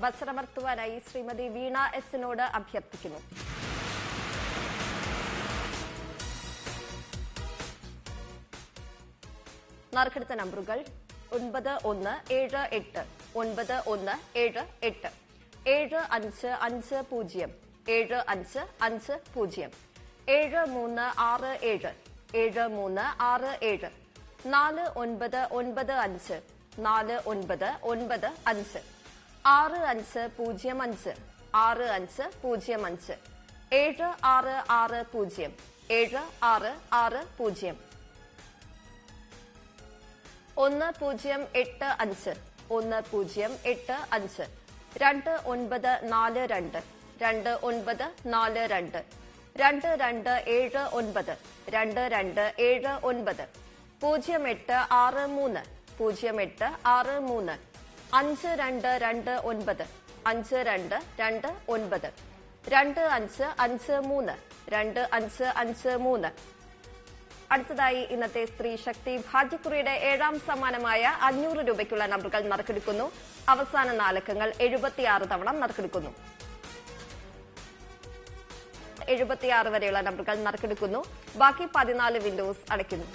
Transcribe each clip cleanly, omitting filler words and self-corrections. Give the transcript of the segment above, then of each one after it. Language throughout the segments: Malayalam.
ബസറമർത്തുവാനായി ശ്രീമതി വീണ എസിനോട് അഭ്യർത്ഥിക്കുന്നു. നറുക്കെടുത്ത നമ്പറുകൾ 9178 9178 7550 7550 7367 7367 4995 4995 6505 6505 7660 7660 1085 1085 2942 2942 2279 2279 0863 0863 5229 5229 2553 2553. അടുത്തതായി ഇന്നത്തെ സ്ത്രീ ശക്തി ഭാഗ്യക്കുറിയുടെ 7ാം സമ്മാനമായ 500 രൂപയ്ക്കുള്ള നമ്പറുകൾ നറുക്കെടുക്കുന്നു. അവസാന 4 അക്കങ്ങൾ 76 തവണ നറുക്കെടുക്കുന്നു. 76 വരെയുള്ള നമ്പറുകൾ നറുക്കെടുക്കുന്നു. ബാക്കി 14 വിൻഡോസ് അടയ്ക്കുന്നു.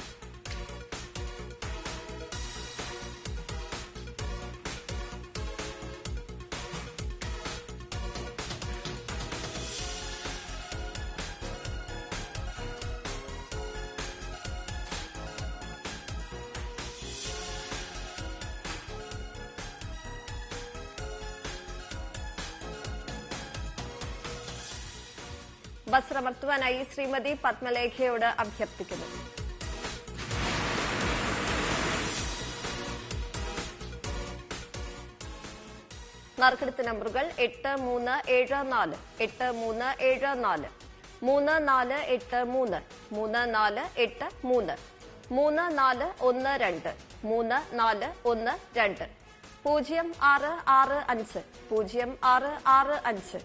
ബസറമർത്തുവാനായി ശ്രീമതി പത്മലേഖയോട് അഭ്യർത്ഥിക്കുന്നു. നറുക്കെടുത്ത നമ്പറുകൾ 8374 8374 3483 3483 3412 3412 0665 0665.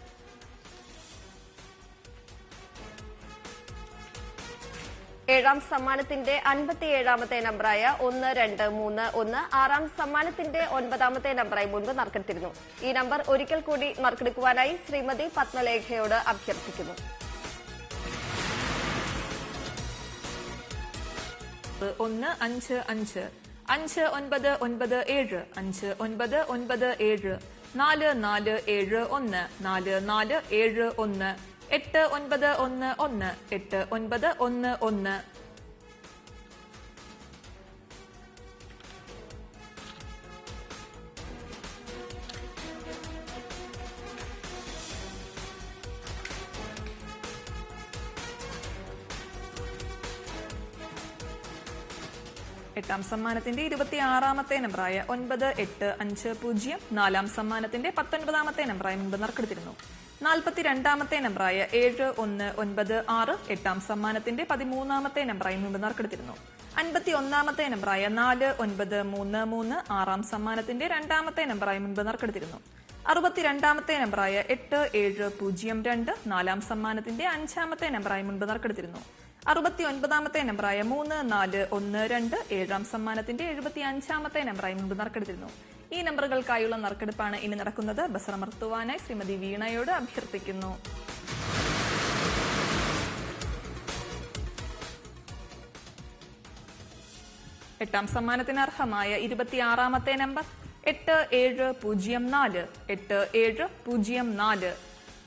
ഏഴാം സമ്മാനത്തിന്റെ 57ാമത്തെ നമ്പറായ 1231 6ാം സമ്മാനത്തിന്റെ 9ാമത്തെ നമ്പറായി മുൻപ് നറുക്കെടുത്തിരുന്നു. ഈ നമ്പർ ഒരിക്കൽ കൂടി നറുക്കെടുക്കുവാനായി ശ്രീമതി പത്മലേഖയോട് അഭ്യർത്ഥിക്കുന്നു. 155 5997 5997 4471 4471 8911 8911. എട്ടാം സമ്മാനത്തിന്റെ 26ാമത്തെ നമ്പറായ 9850 4ാം സമ്മാനത്തിന്റെ 19ാമത്തെ നമ്പറായി മുൻപ് നറുക്കെടുത്തിരുന്നു. 42ാമത്തെ നമ്പറായ 7196 8ാം സമ്മാനത്തിന്റെ 13ാമത്തെ നമ്പറായി മുൻപ് നറുക്കെടുത്തിരുന്നു. 51ാമത്തെ നമ്പറായ 4933 6ാം സമ്മാനത്തിന്റെ 2ാമത്തെ നമ്പറായി മുൻപ് നറുക്കെടുത്തിരുന്നു. 62ാമത്തെ നമ്പറായ 8702 4ാം സമ്മാനത്തിന്റെ 5ാമത്തെ നമ്പറായി മുൻപ് നറുക്കെടുത്തിരുന്നു. 69ാമത്തെ നമ്പറായ 3412 7ാം സമ്മാനത്തിന്റെ 75ാമത്തെ നമ്പറായി മുൻപ് നറുക്കെടുത്തിരുന്നു. ഈ നമ്പറുകൾക്കായുള്ള നറുക്കെടുപ്പാണ് ഇനി നടക്കുന്നത്. ബസറമർത്തുവാനായി ശ്രീമതി വീണയോട് അഭ്യർത്ഥിക്കുന്നു. എട്ടാം സമ്മാനത്തിന് അർഹമായ 26ാമത്തെ നമ്പർ 8704 8704.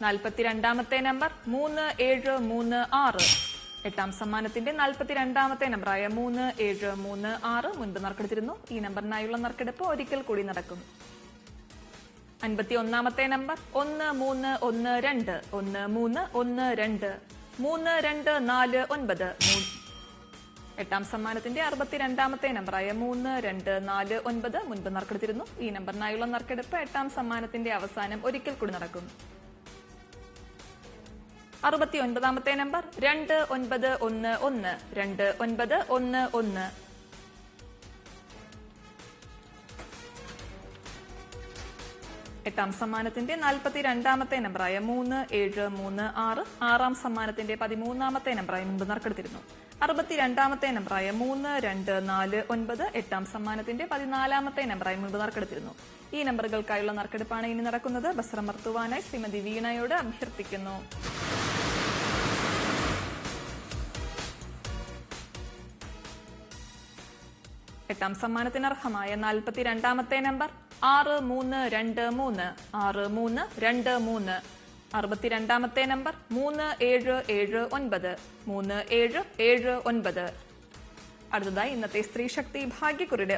42ാമത്തെ നമ്പർ 3736. എട്ടാം സമ്മാനത്തിന്റെ 42ാമത്തെ നമ്പറായ 3736 മുൻപ് നറുക്കെടുത്തിരുന്നു. ഈ നമ്പറിനായുള്ള നറുക്കെടുപ്പ് ഒരിക്കൽ കൂടി നടക്കും. 51ാമത്തെ നമ്പർ 1312 1312 3249. എട്ടാം സമ്മാനത്തിന്റെ 62ാമത്തെ നമ്പറായ 3249 മുൻപ് നറുക്കെടുത്തിരുന്നു. ഈ നമ്പറിനായുള്ള നറുക്കെടുപ്പ് എട്ടാം സമ്മാനത്തിന്റെ അവസാനം ഒരിക്കൽ കൂടി നടക്കും. 69ാമത്തെ നമ്പർ 2911 2911. എട്ടാം സമ്മാനത്തിന്റെ 42ാമത്തെ നമ്പറായ 3736 6ാം സമ്മാനത്തിന്റെ 13ാമത്തെ നമ്പറായി മുൻപ് നറുക്കെടുത്തിരുന്നു. 62ാമത്തെ നമ്പറായ 3249 8ാം സമ്മാനത്തിന്റെ 14ാമത്തെ നമ്പറായി മുൻപ് നറുക്കെടുത്തിരുന്നു. ഈ നമ്പറുകൾക്കായുള്ള നറുക്കെടുപ്പാണ് ഇനി നടക്കുന്നത്. ബസ്രമർത്തുവാനായി ശ്രീമതി വീണയോട് അഭ്യർത്ഥിക്കുന്നു. എട്ടാം സമ്മാനത്തിന് അർഹമായ 42ാമത്തെ നമ്പർ 6323 6323. 62ാമത്തെ നമ്പർ 3779 3779. അടുത്തതായി ഇന്നത്തെ സ്ത്രീ ശക്തി ഭാഗ്യക്കുറിയുടെ